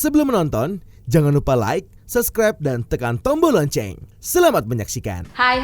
Sebelum menonton, jangan lupa like, subscribe, dan tekan tombol lonceng. Selamat menyaksikan. Hai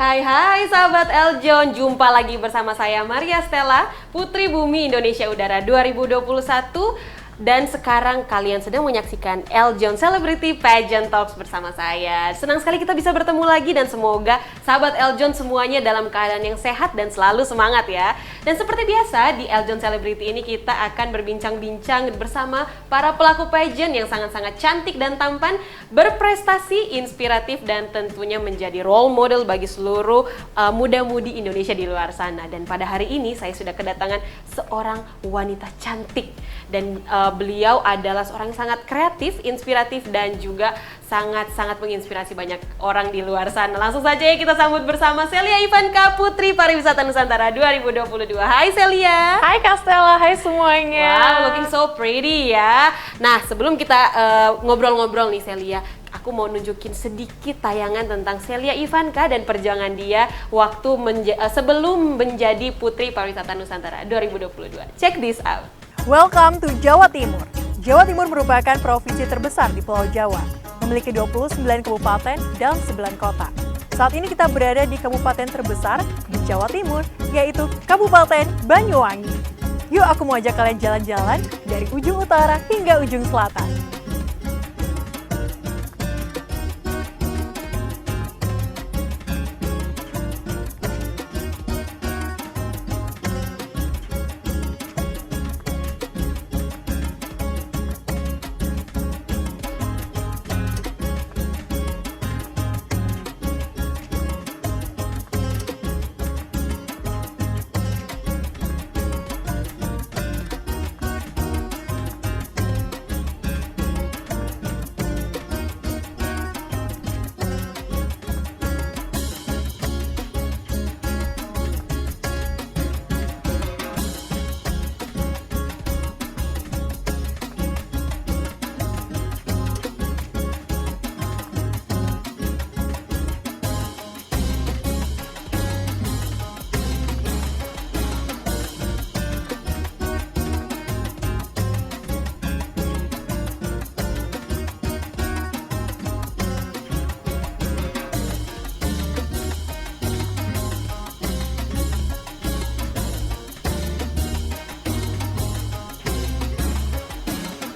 sahabat Eljon, jumpa lagi bersama saya Maria Stella, Putri Bumi Indonesia Udara 2021. Dan sekarang kalian sedang menyaksikan Eljon Celebrity Pageant Talks bersama saya. Senang sekali kita bisa bertemu lagi dan semoga sahabat Eljon semuanya dalam keadaan yang sehat dan selalu semangat ya. Dan seperti biasa di Eljon Celebrity ini kita akan berbincang-bincang bersama para pelaku pageant yang sangat-sangat cantik dan tampan, berprestasi, inspiratif dan tentunya menjadi role model bagi seluruh muda-mudi Indonesia di luar sana. Dan pada hari ini saya sudah kedatangan seorang wanita cantik dan beliau adalah seorang yang sangat kreatif, inspiratif dan juga sangat-sangat menginspirasi banyak orang di luar sana. Langsung saja ya kita sambut bersama Celia Ivanka, Putri Pariwisata Nusantara 2022. Hai Celia. Hai Kak Stella, hai semuanya. Wow, looking so pretty ya. Nah, sebelum kita ngobrol-ngobrol nih Celia, aku mau nunjukin sedikit tayangan tentang Celia Ivanka dan perjuangan dia waktu sebelum menjadi Putri Pariwisata Nusantara 2022. Check this out. Welcome to Jawa Timur. Jawa Timur merupakan provinsi terbesar di Pulau Jawa, memiliki 29 kabupaten dan 9 kota. Saat ini kita berada di kabupaten terbesar di Jawa Timur, yaitu Kabupaten Banyuwangi. Yuk aku mau ajak kalian jalan-jalan dari ujung utara hingga ujung selatan.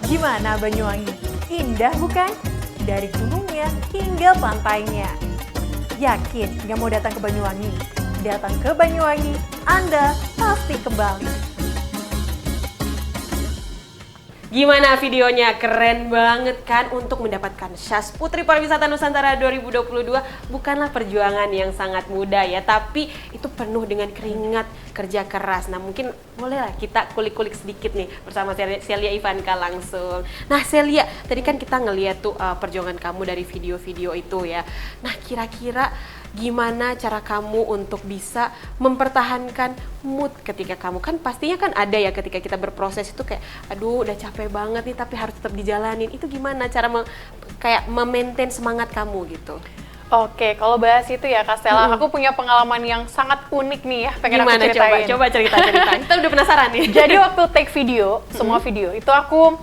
Gimana Banyuwangi? Indah bukan? Dari gunungnya hingga pantainya. Yakin nggak mau datang ke Banyuwangi? Datang ke Banyuwangi, Anda pasti kembali. Gimana videonya? Keren banget kan? Untuk mendapatkan syas Putri Pariwisata Nusantara 2022 bukanlah perjuangan yang sangat mudah ya, tapi itu penuh dengan keringat, kerja keras. Nah mungkin bolehlah kita kulik-kulik sedikit nih bersama Celia Ivanka langsung. Nah Celia, tadi kan kita ngeliat tuh perjuangan kamu dari video-video itu ya. Nah kira-kira gimana cara kamu untuk bisa mempertahankan mood ketika kamu, kan pastinya kan ada ya ketika kita berproses itu kayak aduh udah capek banget nih tapi harus tetap dijalanin. Itu gimana cara kayak memaintain semangat kamu gitu? Oke, kalau bahas itu ya Kak Stella, aku punya pengalaman yang sangat unik nih ya, pengen Gimana? aku ceritain. Coba cerita. Kita udah penasaran nih. Jadi waktu take video, semua video, itu aku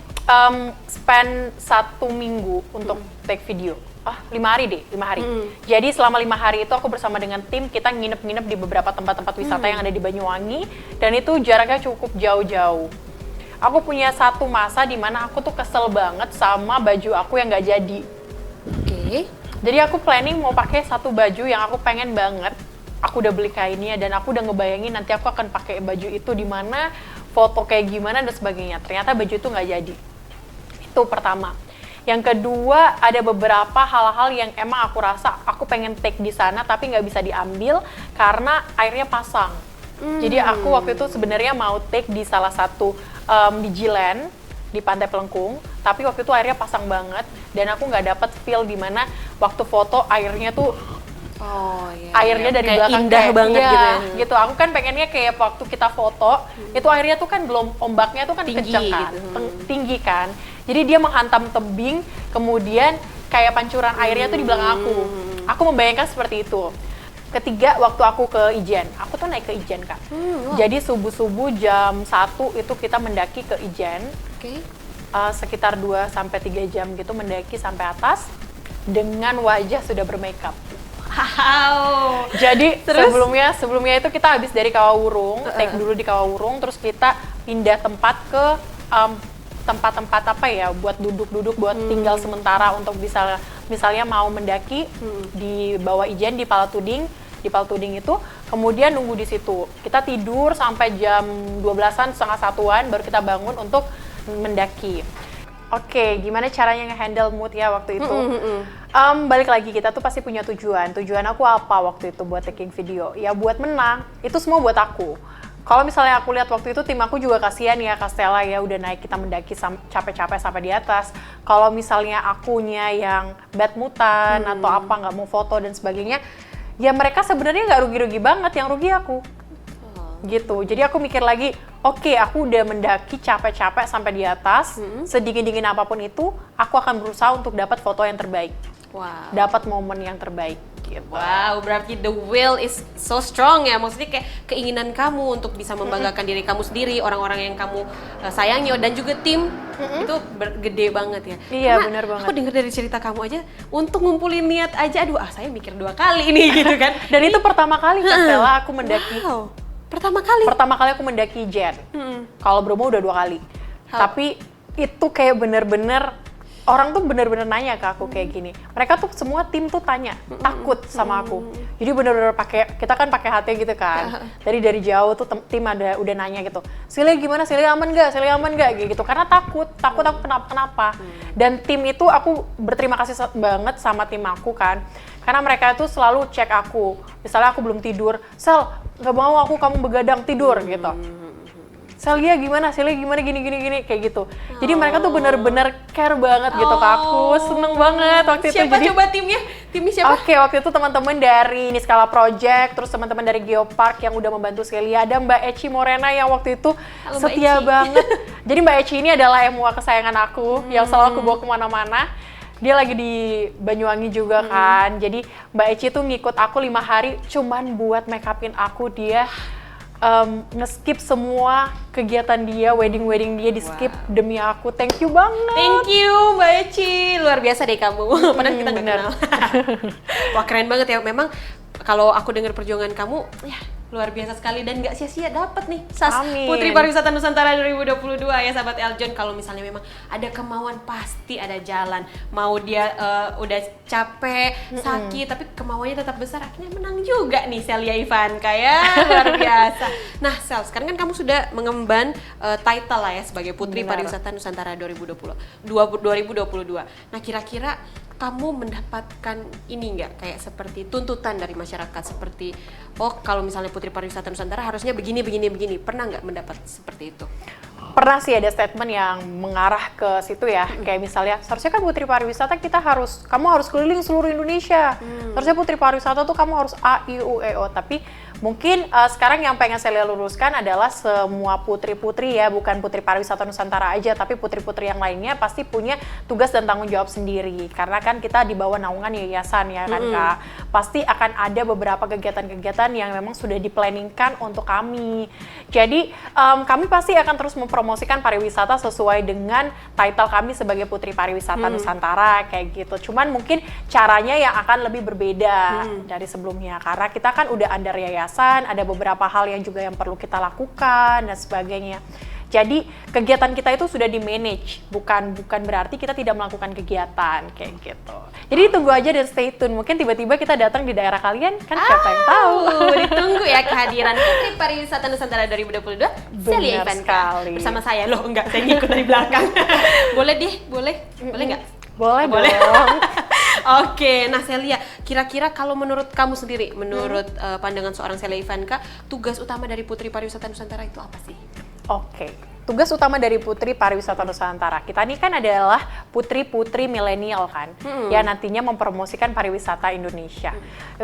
spend 1 minggu untuk take video. 5 hari deh, 5 hari. Jadi selama 5 hari itu aku bersama dengan tim, kita nginep-nginep di beberapa tempat-tempat wisata yang ada di Banyuwangi, dan itu jaraknya cukup jauh-jauh. Aku punya satu masa di mana aku tuh kesel banget sama baju aku yang nggak jadi. Oke. Jadi aku planning mau pakai satu baju yang aku pengen banget. Aku udah beli kainnya dan aku udah ngebayangin nanti aku akan pakai baju itu di mana, foto kayak gimana dan sebagainya. Ternyata baju itu nggak jadi. Itu pertama. Yang kedua, ada beberapa hal-hal yang emang aku rasa aku pengen take di sana tapi nggak bisa diambil karena airnya pasang. Jadi aku waktu itu sebenarnya mau take di salah satu di Jilen, di Pantai Pelengkung, tapi waktu itu airnya pasang banget dan aku nggak dapet feel di mana waktu foto airnya tuh airnya dari kayak belakang indah kayak, banget gitu ya. Gitu. Aku kan pengennya kayak waktu kita foto, itu airnya tuh kan belum, ombaknya tuh kan Tinggi kenceng kan, gitu. tinggi kan. Jadi dia menghantam tebing, kemudian kayak pancuran airnya tuh di belakang aku. Aku membayangkan seperti itu. Ketiga, waktu aku ke Ijen, aku tuh naik ke Ijen Kak. Jadi subuh-subuh jam 1 itu kita mendaki ke Ijen. sekitar 2-3 jam gitu mendaki sampai atas dengan wajah sudah bermakeup. Wow. Jadi Terus? sebelumnya itu kita habis dari Kawawurung, take dulu di Kawawurung, terus kita pindah tempat ke tempat-tempat apa ya, buat duduk-duduk, buat tinggal sementara untuk misalnya mau mendaki di Bawah Ijen di Palatuding. Di Palatuding itu kemudian nunggu di situ. Kita tidur sampai jam 12-an, setengah satuan, baru kita bangun untuk mendaki. Oke, gimana caranya nge-handle mood ya waktu itu? Balik lagi, kita tuh pasti punya tujuan. Tujuan aku apa waktu itu buat taking video? Ya buat menang, itu semua buat aku. Kalau misalnya aku lihat waktu itu tim aku juga kasihan ya, Kak Stella ya udah naik kita mendaki capek-capek sampai di atas. Kalau misalnya akunya yang bad moodan atau apa, nggak mau foto dan sebagainya, ya mereka sebenarnya nggak rugi-rugi banget, yang rugi aku. Gitu, jadi aku mikir lagi, oke, aku udah mendaki capek-capek sampai di atas, sedingin-dingin apapun itu, aku akan berusaha untuk dapat foto yang terbaik, dapat momen yang terbaik. Gitu. Wow, berarti the will is so strong ya, maksudnya kayak keinginan kamu untuk bisa membanggakan diri kamu sendiri, orang-orang yang kamu sayangi dan juga tim itu gede banget ya. Iya, karena benar banget. aku dengar dari cerita kamu aja, untuk ngumpulin niat aja, aduh saya mikir 2 kali nih gitu kan. Dan itu pertama kali Kak Stella aku mendaki. Wow. Pertama kali aku mendaki Jen. Kalau Bromo udah 2 kali. Tapi itu kayak bener-bener orang tuh bener-bener nanya ke aku kayak gini. Mereka tuh semua tim tuh tanya, takut sama aku. Jadi bener-bener kita kan pakai HT gitu kan. Dari jauh tuh tim udah nanya gitu. Sile gimana? Sile aman nggak? Sile aman nggak? Gitu. Karena takut aku kenapa. Dan tim itu aku berterima kasih banget sama tim aku kan. Karena mereka itu selalu cek aku. Misalnya aku belum tidur, Sel, nggak mau kamu begadang tidur gitu. Celia gimana gini kayak gitu. Jadi mereka tuh bener-bener care banget gitu ke aku. Seneng banget waktu itu. Siapa coba timnya? Timnya siapa? Oke, waktu itu teman-teman dari Niskala Project, terus teman-teman dari Geopark yang udah membantu Celia. Ada Mbak Eci Morena yang waktu itu setia banget. Jadi Mbak Eci ini adalah MUA kesayangan aku yang selalu aku bawa kemana-mana. Dia lagi di Banyuwangi juga kan. Jadi Mbak Eci tuh ngikut aku 5 hari cuman buat make upin aku. Dia nge-skip semua kegiatan dia, wedding dia di-skip demi aku. Thank you banget. Thank you Mbak Eci, luar biasa deh kamu. Padahal kita nggak kenal. Wah keren banget ya. Memang kalau aku dengar perjuangan kamu, ya luar biasa sekali dan nggak sia-sia dapat nih SAS Putri Pariwisata Nusantara 2022 ya sahabat Eljon. Kalau misalnya memang ada kemauan pasti ada jalan. Mau dia udah capek, sakit, tapi kemauannya tetap besar, akhirnya menang juga nih Celia Ivanka ya, luar biasa. Nah Sel, sekarang kan kamu sudah mengemban title lah ya sebagai Putri Pariwisata Nusantara 2022. Nah kira-kira kamu mendapatkan ini nggak kayak seperti tuntutan dari masyarakat seperti kalau misalnya Putri Pariwisata Nusantara harusnya begini, pernah nggak mendapat seperti itu? Pernah sih ada statement yang mengarah ke situ ya, kayak misalnya seharusnya kan Putri Pariwisata kamu harus keliling seluruh Indonesia. Seharusnya Putri Pariwisata tuh kamu harus A, I, U, E, O, tapi mungkin sekarang yang pengen saya luruskan adalah semua putri-putri ya, bukan Putri Pariwisata Nusantara aja, tapi putri-putri yang lainnya pasti punya tugas dan tanggung jawab sendiri. Karena kan kita di bawah naungan yayasan ya kan Kak. Pasti akan ada beberapa kegiatan-kegiatan yang memang sudah diplanningkan untuk kami. Jadi kami pasti akan terus mempromosikan pariwisata sesuai dengan title kami sebagai Putri Pariwisata Nusantara kayak gitu. Cuman mungkin caranya yang akan lebih berbeda dari sebelumnya. Karena kita kan udah under yayasan, ada beberapa hal yang juga yang perlu kita lakukan dan sebagainya. Jadi kegiatan kita itu sudah di-manage, bukan berarti kita tidak melakukan kegiatan kayak gitu. Jadi tunggu aja dan stay tune. Mungkin tiba-tiba kita datang di daerah kalian, kan siapa yang tahu. Ditunggu ya kehadiran Putri Pariwisata Nusantara 2022, Celia Ivanka bersama saya. Loh enggak, saya ngikut dari belakang. Boleh nggak? Boleh dong. Oke, nah Celia, kira-kira kalau menurut kamu sendiri, menurut pandangan seorang Celia Ivanka, tugas utama dari Putri Pariwisata Nusantara itu apa sih? Oke, tugas utama dari Putri Pariwisata Nusantara kita ini kan adalah putri-putri milenial kan, yang nantinya mempromosikan pariwisata Indonesia.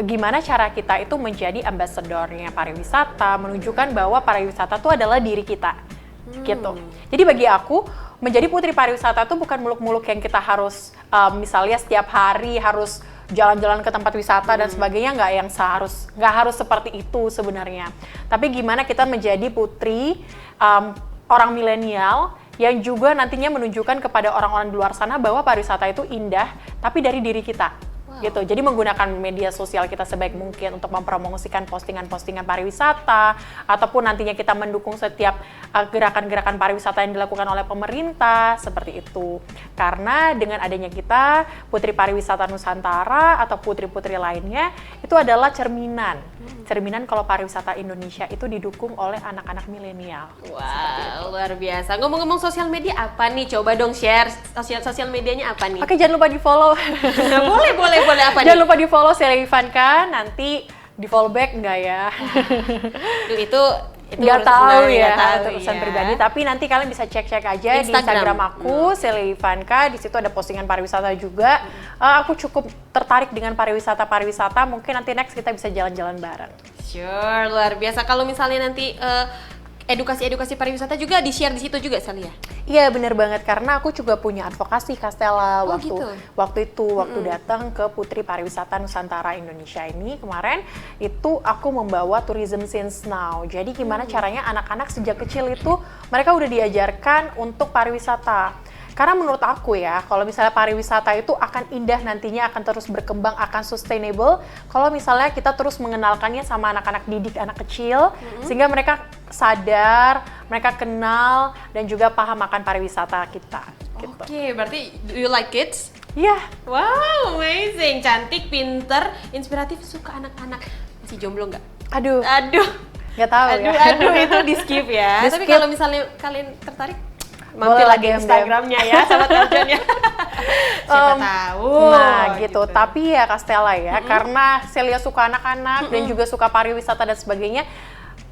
Gimana cara kita itu menjadi ambasadornya pariwisata, menunjukkan bahwa pariwisata itu adalah diri kita, gitu. Jadi bagi aku, menjadi Putri Pariwisata itu bukan muluk-muluk yang kita harus, misalnya setiap hari harus jalan-jalan ke tempat wisata dan sebagainya, nggak harus seperti itu sebenarnya. Tapi gimana kita menjadi putri orang milenial yang juga nantinya menunjukkan kepada orang-orang di luar sana bahwa pariwisata itu indah, tapi dari diri kita. Gitu. Jadi menggunakan media sosial kita sebaik mungkin untuk mempromosikan postingan-postingan pariwisata, ataupun nantinya kita mendukung setiap gerakan-gerakan pariwisata yang dilakukan oleh pemerintah, seperti itu. Karena dengan adanya kita, Putri Pariwisata Nusantara atau putri-putri lainnya, itu adalah cerminan kalau pariwisata Indonesia itu didukung oleh anak-anak milenial. Wow, luar biasa. Ngomong-ngomong sosial media apa nih? Coba dong share sosial medianya apa nih? Oke, jangan lupa di-follow. boleh apa nih? Jangan lupa di-follow Sheila Ivanka, nanti di-follow back enggak ya? Itu Nggak tahu ya, itu urusan pribadi. Tapi nanti kalian bisa cek-cek aja di Instagram aku, Sheila Ivanka. Di situ ada postingan pariwisata juga. Aku cukup tertarik dengan pariwisata. Mungkin nanti next kita bisa jalan-jalan bareng. Sure, luar biasa. Kalau misalnya nanti edukasi pariwisata juga di-share di situ juga, Celia? Iya, bener banget. Karena aku juga punya advokasi, Kastela. Waktu datang ke Putri Pariwisata Nusantara Indonesia ini kemarin, itu aku membawa Tourism Since Now. Jadi gimana caranya anak-anak sejak kecil itu mereka udah diajarkan untuk pariwisata. Karena menurut aku ya, kalau misalnya pariwisata itu akan indah nantinya, akan terus berkembang, akan sustainable, kalau misalnya kita terus mengenalkannya sama anak-anak didik, anak kecil, sehingga mereka sadar, mereka kenal, dan juga paham akan pariwisata kita. Gitu. Oke, berarti do you like kids? Iya. Wow, amazing. Cantik, pinter, inspiratif, suka anak-anak. Masih jomblo nggak? Aduh. Nggak tahu ya. Aduh, itu di skip ya. Tapi Di-skip. kalau misalnya kalian tertarik, mampir Boleh lagi DM. Instagramnya ya, sahabat Eljon ya. Siapa tahu. Nah gitu, tapi ya Kastela ya, karena Celia suka anak-anak dan juga suka pariwisata dan sebagainya,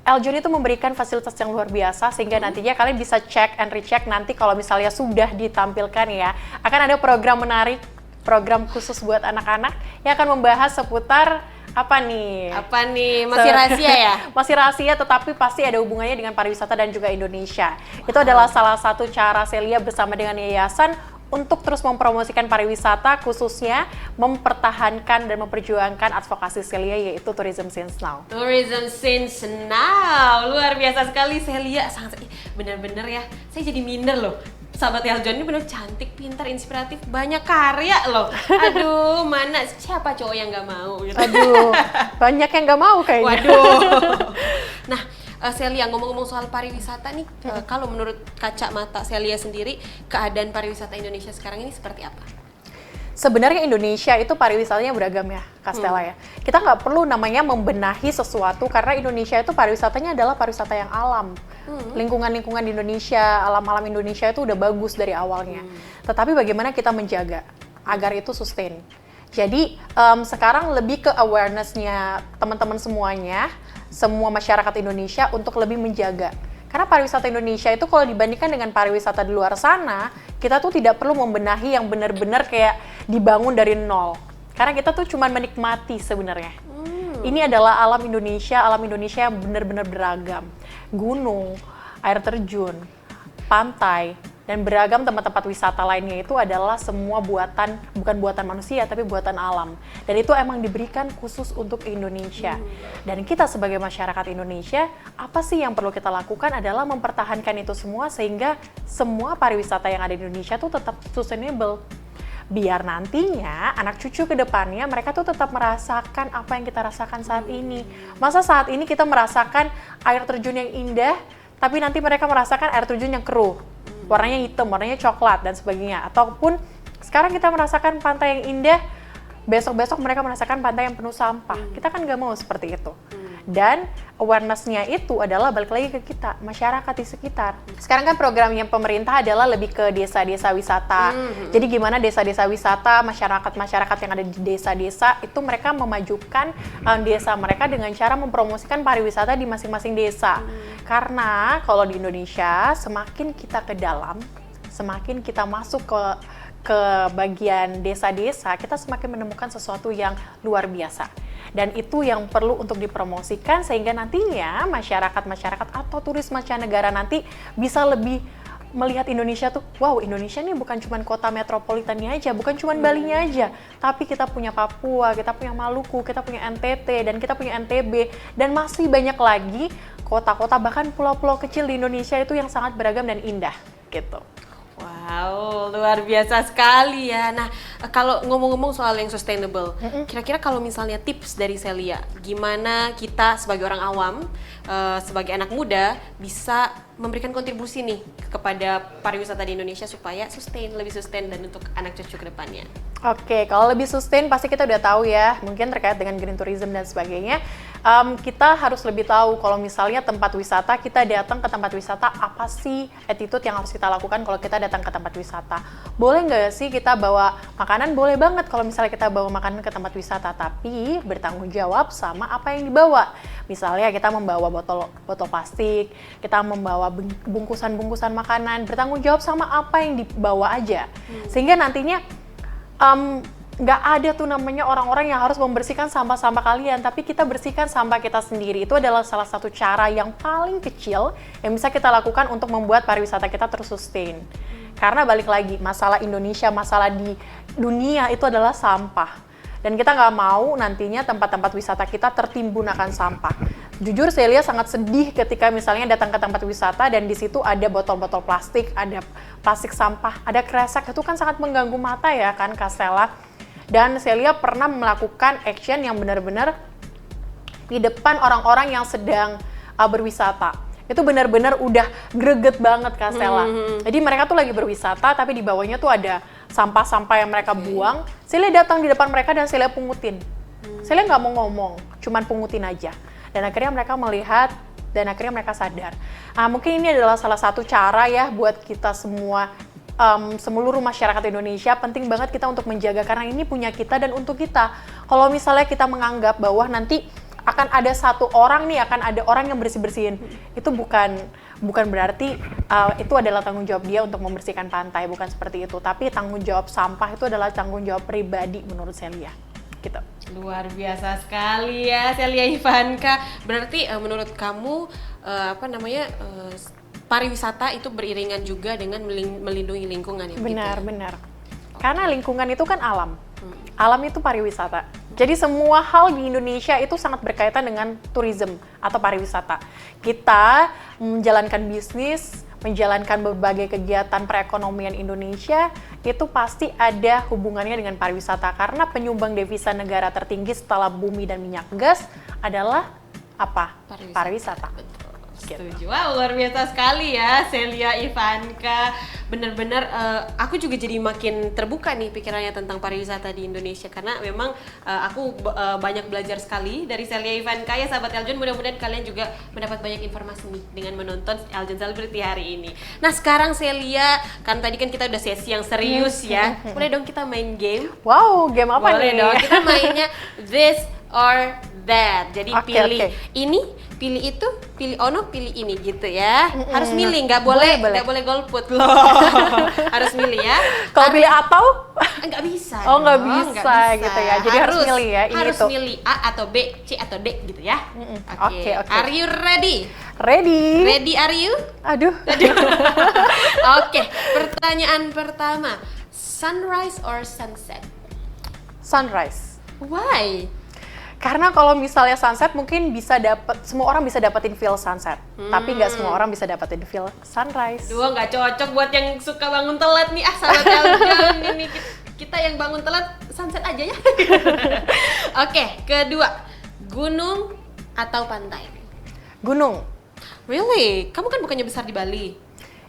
Eljon itu memberikan fasilitas yang luar biasa sehingga nantinya kalian bisa cek and recheck nanti kalau misalnya sudah ditampilkan ya, akan ada program menarik, program khusus buat anak-anak yang akan membahas seputar apa nih? Masih rahasia ya? Masih rahasia, tetapi pasti ada hubungannya dengan pariwisata dan juga Indonesia. Itu adalah salah satu cara Celia bersama dengan yayasan untuk terus mempromosikan pariwisata, khususnya mempertahankan dan memperjuangkan advokasi Celia, yaitu Tourism Since Now. Tourism Since Now, luar biasa sekali Celia, sangat bener-bener ya, saya jadi minder loh. Sahabat Eljon ini bener cantik, pintar, inspiratif, banyak karya loh. Aduh, mana siapa cowok yang nggak mau gitu. Aduh, banyak yang nggak mau kayaknya. Waduh. Nah, Celia, ngomong-ngomong soal pariwisata nih, kalau menurut kacamata Celia sendiri, keadaan pariwisata Indonesia sekarang ini seperti apa? Sebenarnya Indonesia itu pariwisatanya beragam ya, Kastela ya. Kita nggak perlu namanya membenahi sesuatu karena Indonesia itu pariwisatanya adalah pariwisata yang alam. Lingkungan-lingkungan di Indonesia, alam-alam Indonesia itu udah bagus dari awalnya. Tetapi bagaimana kita menjaga agar itu sustain. Jadi sekarang lebih ke awareness-nya teman-teman semuanya, semua masyarakat Indonesia untuk lebih menjaga. Karena pariwisata Indonesia itu kalau dibandingkan dengan pariwisata di luar sana, kita tuh tidak perlu membenahi yang benar-benar kayak dibangun dari nol. Karena kita tuh cuma menikmati sebenarnya. Ini adalah alam Indonesia yang benar-benar beragam. Gunung, air terjun, pantai, dan beragam tempat-tempat wisata lainnya itu adalah semua buatan, bukan buatan manusia, tapi buatan alam. Dan itu emang diberikan khusus untuk Indonesia. Dan kita sebagai masyarakat Indonesia, apa sih yang perlu kita lakukan adalah mempertahankan itu semua sehingga semua pariwisata yang ada di Indonesia tuh tetap sustainable. Biar nantinya anak cucu ke depannya mereka tuh tetap merasakan apa yang kita rasakan saat ini. Masa saat ini kita merasakan air terjun yang indah, tapi nanti mereka merasakan air terjun yang keruh, warnanya hitam, warnanya coklat dan sebagainya. Ataupun sekarang kita merasakan pantai yang indah, besok-besok mereka merasakan pantai yang penuh sampah. Kita kan nggak mau seperti itu. Dan awareness-nya itu adalah balik lagi ke kita, masyarakat di sekitar. Sekarang kan programnya pemerintah adalah lebih ke desa-desa wisata. Jadi gimana desa-desa wisata, masyarakat-masyarakat yang ada di desa-desa itu mereka memajukan desa mereka dengan cara mempromosikan pariwisata di masing-masing desa. Karena kalau di Indonesia semakin kita ke dalam, semakin kita masuk ke bagian desa-desa, kita semakin menemukan sesuatu yang luar biasa. Dan itu yang perlu untuk dipromosikan sehingga nantinya masyarakat-masyarakat atau turis mancanegara nanti bisa lebih melihat Indonesia tuh, wow, Indonesia nih bukan cuma kota metropolitannya aja, bukan cuma Balinya aja, tapi kita punya Papua, kita punya Maluku, kita punya NTT, dan kita punya NTB, dan masih banyak lagi kota-kota bahkan pulau-pulau kecil di Indonesia itu yang sangat beragam dan indah. gitu. Wow, luar biasa sekali ya. Nah, kalau ngomong-ngomong soal yang sustainable, kira-kira kalau misalnya tips dari Celia, gimana kita sebagai orang awam, sebagai anak muda bisa memberikan kontribusi nih kepada pariwisata di Indonesia supaya lebih sustain dan untuk anak cucu ke depannya? Oke, kalau lebih sustain pasti kita udah tahu ya, mungkin terkait dengan green tourism dan sebagainya. Kita harus lebih tahu kalau misalnya tempat wisata, kita datang ke tempat wisata, apa sih attitude yang harus kita lakukan kalau kita datang ke tempat wisata. Boleh nggak sih kita bawa makanan? Boleh banget kalau misalnya kita bawa makanan ke tempat wisata, tapi bertanggung jawab sama apa yang dibawa. Misalnya kita membawa botol plastik, kita membawa bungkusan-bungkusan makanan, bertanggung jawab sama apa yang dibawa aja. Sehingga nantinya nggak ada tuh namanya orang-orang yang harus membersihkan sampah-sampah kalian, tapi kita bersihkan sampah kita sendiri. Itu adalah salah satu cara yang paling kecil yang bisa kita lakukan untuk membuat pariwisata kita terus sustain. Karena balik lagi, masalah Indonesia, masalah di dunia itu adalah sampah. Dan kita nggak mau nantinya tempat-tempat wisata kita tertimbun akan sampah. Jujur Celia sangat sedih ketika misalnya datang ke tempat wisata dan di situ ada botol-botol plastik, ada plastik sampah, ada kresek. Itu kan sangat mengganggu mata ya kan Kak Stella. Dan Celia pernah melakukan action yang benar-benar di depan orang-orang yang sedang berwisata. Itu benar-benar udah greget banget Kak Stella. Jadi mereka tuh lagi berwisata tapi di bawahnya tuh ada sampah-sampah yang mereka buang. Celia datang di depan mereka dan Celia pungutin. Celia nggak mau ngomong, cuman pungutin aja. Dan akhirnya mereka melihat dan akhirnya mereka sadar. Mungkin ini adalah salah satu cara ya buat kita semua, seluruh masyarakat Indonesia, penting banget kita untuk menjaga karena ini punya kita dan untuk kita. Kalau misalnya kita menganggap bahwa nanti akan ada satu orang nih, akan ada orang yang bersih-bersihin, itu bukan berarti itu adalah tanggung jawab dia untuk membersihkan pantai, bukan seperti itu. Tapi tanggung jawab sampah itu adalah tanggung jawab pribadi menurut Celia. Gitu. Luar biasa sekali ya Celia Ivanka. Berarti menurut kamu pariwisata itu beriringan juga dengan melindungi lingkungan ya? Benar. Karena lingkungan itu kan alam. Alam itu pariwisata. Jadi semua hal di Indonesia itu sangat berkaitan dengan tourism atau pariwisata. Kita menjalankan bisnis, menjalankan berbagai kegiatan perekonomian Indonesia, itu pasti ada hubungannya dengan pariwisata. Karena penyumbang devisa negara tertinggi setelah bumi dan minyak gas adalah apa? Pariwisata. Setuju. Wow, luar biasa sekali ya Celia Ivanka. Bener-bener aku juga jadi makin terbuka nih pikirannya tentang pariwisata di Indonesia karena memang aku banyak belajar sekali dari Celia Ivanka ya sahabat Eljon. Mudah-mudahan kalian juga mendapat banyak informasi nih dengan menonton Eljon Celebrity hari ini. Nah sekarang Celia, kan tadi kan kita udah sesi yang serius ya. Boleh dong kita main game? Wow, game apa Boleh nih? dong, kita mainnya this or that. Jadi pilih ini, pilih itu, pilih ono, pilih ini gitu ya. Harus milih, nggak boleh golput loh. Harus milih ya. Kalau pilih atau? Nggak bisa. Oh, nggak dong, bisa gitu ya. Jadi harus milih ya, ini harus tuh. milih A atau B, C atau D gitu ya. Oke. Are you ready? Ready? Ready are you? Aduh. Oke, pertanyaan pertama. Sunrise or sunset? Sunrise. Why? Karena kalau misalnya sunset mungkin semua orang bisa dapetin feel sunset, tapi nggak semua orang bisa dapetin feel sunrise. Dua nggak cocok buat yang suka bangun telat nih, sahabat Eljon ini kita yang bangun telat sunset aja ya. Oke, kedua, gunung atau pantai? Gunung. Really? Kamu kan bukannya besar di Bali?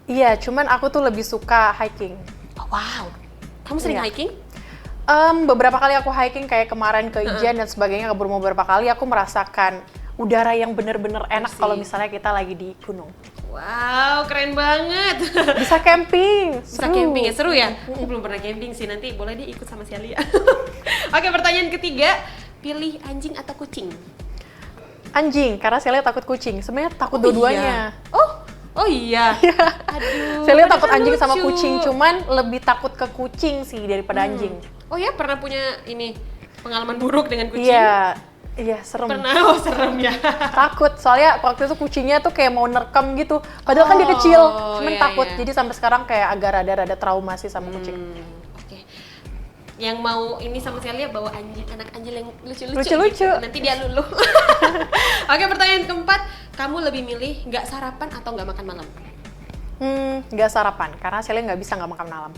Iya, cuman aku tuh lebih suka hiking. Oh, wow, kamu sering Iya. hiking? Beberapa kali aku hiking kayak kemarin ke Ijen dan sebagainya, beberapa kali aku merasakan udara yang bener-bener enak Bersih. kalau misalnya kita lagi di gunung. Wow, keren banget. Bisa camping. Bisa camping ya, seru ya? Aku belum pernah camping sih, nanti boleh deh ikut sama Celia. Oke, pertanyaan ketiga, pilih anjing atau kucing? Anjing, karena saya lihat takut kucing. Sebenarnya takut dua-duanya. Oh iya. Aduh. Saya lihat takut padahal anjing sama lucu. kucing, cuman lebih takut ke kucing sih daripada anjing. Oh ya, pernah punya ini pengalaman buruk dengan kucing? Iya, serem. Pernah, oh serem ya. Takut, soalnya waktu itu kucingnya tuh kayak mau nerkam gitu. Padahal kan dia kecil, cuman iya, takut. iya. Jadi sampai sekarang kayak agak rada trauma sih sama kucing. Oke. Yang mau ini sama Celia bawa anak anjing yang lucu-lucu. Lucu-lucu. Gitu. Nanti dia luluh. Oke, pertanyaan keempat, kamu lebih milih nggak sarapan atau nggak makan malam? Nggak sarapan, karena Celia nggak bisa nggak makan malam.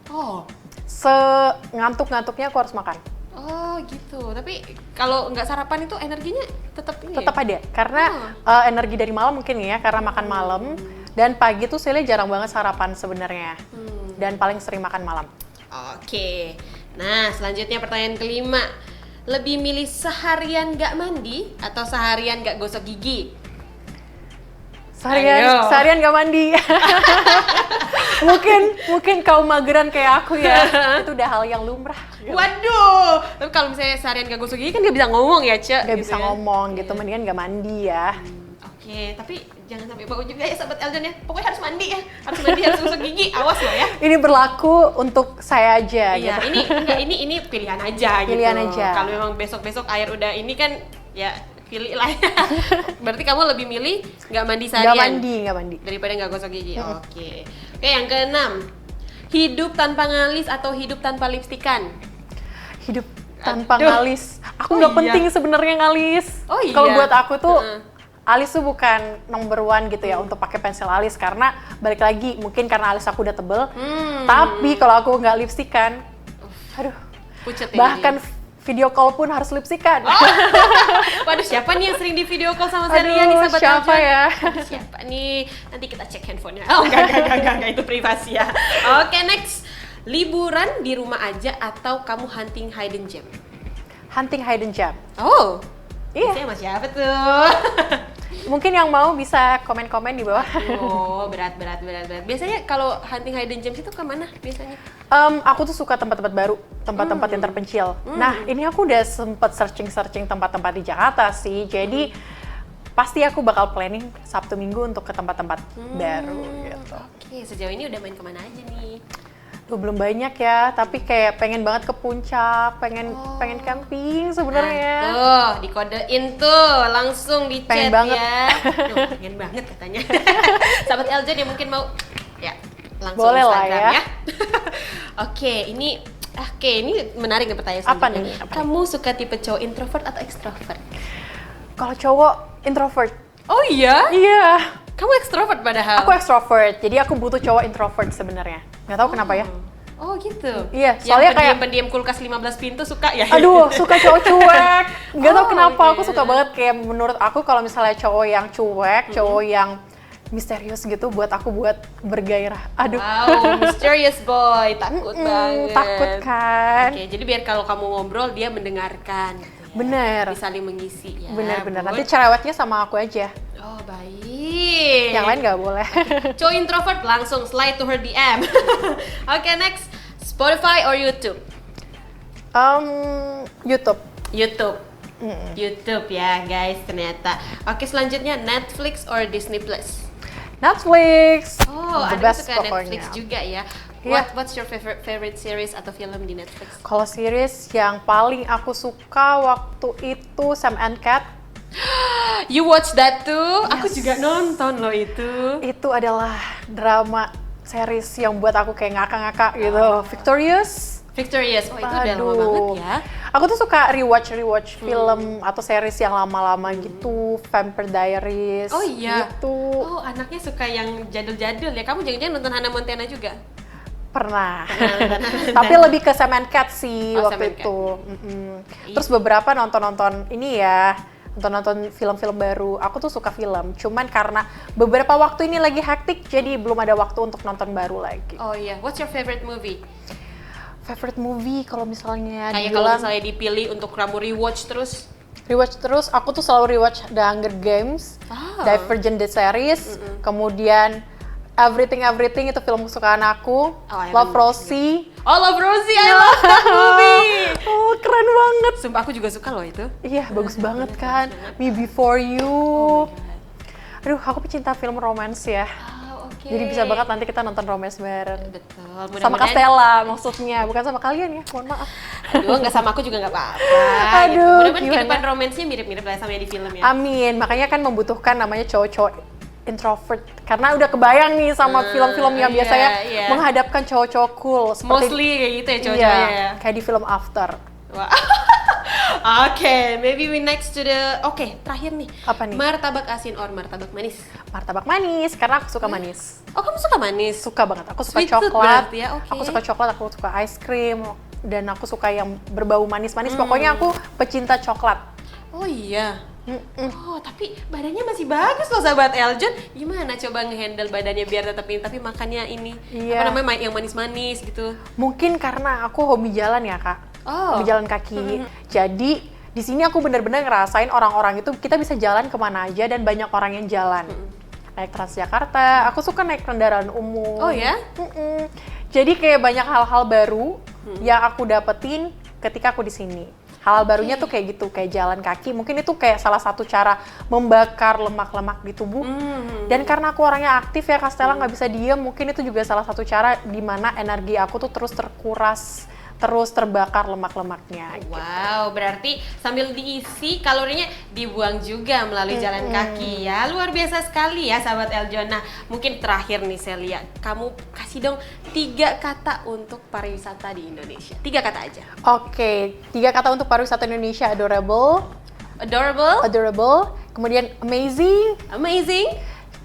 Oh. Sengantuk-ngantuknya aku harus makan. Oh gitu. Tapi kalau nggak sarapan itu energinya tetap ini. Tetap ya? ada, karena energi dari malam mungkin ya, karena makan malam. Dan pagi tuh Celia jarang banget sarapan sebenarnya. Dan paling sering makan malam. Oke. Nah, selanjutnya pertanyaan kelima. Lebih milih seharian nggak mandi atau seharian nggak gosok gigi? Ayo. Seharian nggak mandi. mungkin kaum mageran kayak aku ya, itu udah hal yang lumrah. Waduh. Tapi kalau misalnya seharian nggak gosok gigi kan nggak bisa ngomong ya, Cek. Nggak gitu bisa ya. ngomong gitu, mendingan nggak mandi ya. Oke, tapi jangan sampai bau juga ya sahabat Eljon ya. Pokoknya harus mandi ya. Harus mandi, harus gosok gigi. Awas loh ya. Ini berlaku untuk saya aja Iya, gitu. ini pilihan aja Pilihan gitu. aja. Kalau memang besok-besok air udah ini kan ya pilih lah ya. Berarti kamu lebih milih nggak mandi seharian? Nggak mandi. Daripada nggak gosok gigi. Oke. Oke, yang keenam. Hidup tanpa ngalis atau hidup tanpa lipstikan? Hidup tanpa Aduh. ngalis. Aku Oh nggak iya. penting sebenarnya ngalis. Oh iya. Kalau buat aku tuh Heeh. alis tuh bukan number one gitu ya untuk pakai pensil alis, karena balik lagi mungkin karena alis aku udah tebel. Tapi kalau aku nggak lipstikan, aduh. Pucet ya. Bahkan video call pun harus lipstikan. Waduh, siapa nih yang sering di video call sama Celia nih Aduh, sahabat siapa Eljon? ya? Aduh, siapa nih? Nanti kita cek handphonenya. Oh enggak, itu privasi ya. Oke, next. Liburan di rumah aja atau kamu hunting hidden gem? Hunting hidden gem. Oh, Iya. biasanya sama siapa tuh? Mungkin yang mau bisa komen-komen di bawah. Oh, berat. Biasanya kalau hunting hidden gems itu kemana biasanya? Aku tuh suka tempat-tempat baru, tempat-tempat yang terpencil. Nah, ini aku udah sempet searching tempat-tempat di Jakarta sih. Jadi pasti aku bakal planning Sabtu Minggu untuk ke tempat-tempat baru gitu. Oke, sejauh ini udah main kemana aja nih? Duh, belum banyak ya, tapi kayak pengen banget ke puncak, pengen camping sebenarnya. Nah, tuh, dikodein tuh, langsung di Pengen chat banget. ya. Duh, pengen banget katanya. Sahabat Eljon yang mungkin mau, ya langsung Boleh lah Instagram ya. Oke, ini menarik nih pertanyaan Apa selanjutnya. nih? Apa Kamu suka tipe cowok introvert atau extrovert? Kalau cowok introvert. Oh iya? Iya. Kamu extrovert padahal? Aku extrovert, jadi aku butuh cowok introvert sebenarnya. Nggak tahu kenapa ya. Oh gitu? Iya, soalnya kayak- pendiam kulkas 15 pintu suka ya? Aduh, suka cowok cuek. Nggak tahu Oh, kenapa, iya. aku suka banget kayak menurut aku kalau misalnya cowok yang cuek, cowok yang misterius gitu buat aku buat bergairah. Aduh. Wow, mysterious boy, takut banget. Takut kan? Oke, jadi biar kalau kamu ngobrol dia mendengarkan. Gitu ya. Bener. Bisa saling mengisi ya. Bener-bener. Bud. Nanti cerewetnya sama aku aja. Oh baik. Yang lain nggak boleh. Cowok introvert langsung slide to her DM. Oke, next. Spotify or YouTube? YouTube. YouTube. YouTube ya guys ternyata. Oke, selanjutnya Netflix or Disney Plus? Netflix. Oh, The Anda best suka pokoknya. Netflix juga ya. Iya. What's your favorite series atau film di Netflix? Kalau series yang paling aku suka waktu itu Sam and Cat. You watch that too? Aku juga nonton loh itu. Itu adalah drama series yang buat aku kayak ngakak-ngakak gitu. Victorious. Victorious. Oh, itu udah lama Aduh. banget ya. Aku tuh suka rewatch film atau series yang lama-lama gitu, Vampire Diaries. Oh iya. Gitu. Oh, anaknya suka yang jadul-jadul ya. Kamu jangan-jangan nonton Hannah Montana juga? Pernah. Tapi lebih ke Sam and Cat sih Oh, Sam waktu and Cat. itu. Terus beberapa nonton ini ya, nonton film-film baru. Aku tuh suka film, cuman karena beberapa waktu ini lagi hektik, jadi belum ada waktu untuk nonton baru lagi. Oh iya. What's your favorite movie? Favorite movie kalau misalnya Kayak kalau dibilang misalnya dipilih untuk kamu rewatch terus. rewatch terus, aku tuh selalu rewatch The Hunger Games, Ah. Divergent the series, kemudian Everything itu film kesukaan aku, Oh, I Love haven't- Rosie. Oh, Love Rosie, I love that movie. Oh, keren banget. Sumpah aku juga suka loh itu. Iya, bagus banget kan. Me Before You. Aduh, aku pecinta film romance ya. Oh, oke. Jadi bisa banget nanti kita nonton romance bareng. Betul. Sama Mudah-mudahan- Castella maksudnya, bukan sama kalian ya. Mohon maaf. Aduh, nggak sama aku juga nggak apa-apa. Aduh, gitu. Mudah-mudahan gimana? kehidupan romansnya mirip-mirip lah sama yang di film ya. Amin. Makanya kan membutuhkan namanya cowok-cowok introvert. Karena udah kebayang nih sama film-film yang iya, biasanya iya. menghadapkan cowok-cowok cool. Mostly kayak gitu ya cowok-cowoknya ya. Iya, kayak di film After. Wah. Oke, maybe we next to the terakhir nih. Apa nih? Martabak asin or martabak manis? Martabak manis, karena aku suka manis. Oh, kamu suka manis? Suka banget, aku suka Sweet tooth coklat. berarti ya, oke. Aku suka coklat, aku suka ice cream, dan aku suka yang berbau manis-manis. Pokoknya aku pecinta coklat. Oh iya. Oh, tapi badannya masih bagus loh sahabat Eljon. Gimana coba ngehandle badannya biar tetap ini tapi makannya ini Iya. apa namanya yang manis-manis gitu. Mungkin karena aku hobi jalan ya, Kak. Oh. Hobi jalan kaki. Jadi di sini aku benar-benar ngerasain orang-orang itu kita bisa jalan kemana aja dan banyak orang yang jalan. Naik Transjakarta, aku suka naik kendaraan umum. Oh ya? Jadi kayak banyak hal-hal baru yang aku dapetin ketika aku di sini. Hal barunya tuh kayak gitu, kayak jalan kaki. Mungkin itu kayak salah satu cara membakar lemak-lemak di tubuh. Dan karena aku orangnya aktif ya, Kak Stella nggak bisa diem. Mungkin itu juga salah satu cara di mana energi aku tuh terus terkuras, terus terbakar lemak-lemaknya. Wow, berarti sambil diisi kalorinya dibuang juga melalui jalan kaki ya. Luar biasa sekali ya sahabat Eljon. Nah, mungkin terakhir nih Celia, kamu kasih dong 3 kata untuk pariwisata di Indonesia. 3 kata aja. Oke, 3 kata untuk pariwisata Indonesia: adorable, Adorable, kemudian amazing, amazing,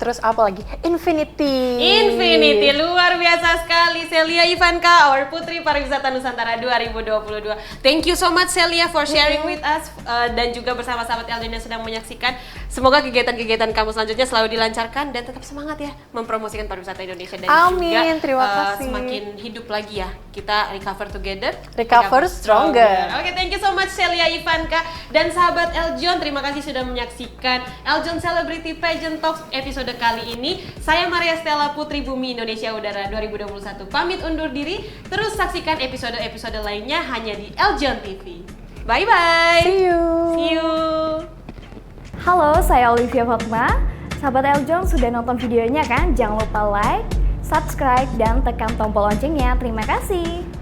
terus apa lagi? Infinity. Infinity. Luar biasa sekali Celia Ivanka, our Putri Pariwisata Nusantara 2022. Thank you so much Celia for sharing with us dan juga bersama sahabat Eljon yang sedang menyaksikan. Semoga kegiatan-kegiatan kamu selanjutnya selalu dilancarkan dan tetap semangat ya mempromosikan pariwisata Indonesia dan Amin, juga terima kasih. semakin hidup lagi ya. Kita recover together, Recover stronger. Oke, thank you so much Celia Ivanka dan sahabat Eljon. Terima kasih sudah menyaksikan Eljon Celebrity Pageant Talks episode kali ini. Saya Maria Stella, Putri Bumi Indonesia Udara 2021 pamit undur diri. Terus saksikan episode-episode lainnya hanya di Eljon TV. Bye bye. See you. See you. Halo, saya Olivia Fatma. Sahabat Eljon sudah nonton videonya kan? Jangan lupa like, subscribe, dan tekan tombol loncengnya. Terima kasih.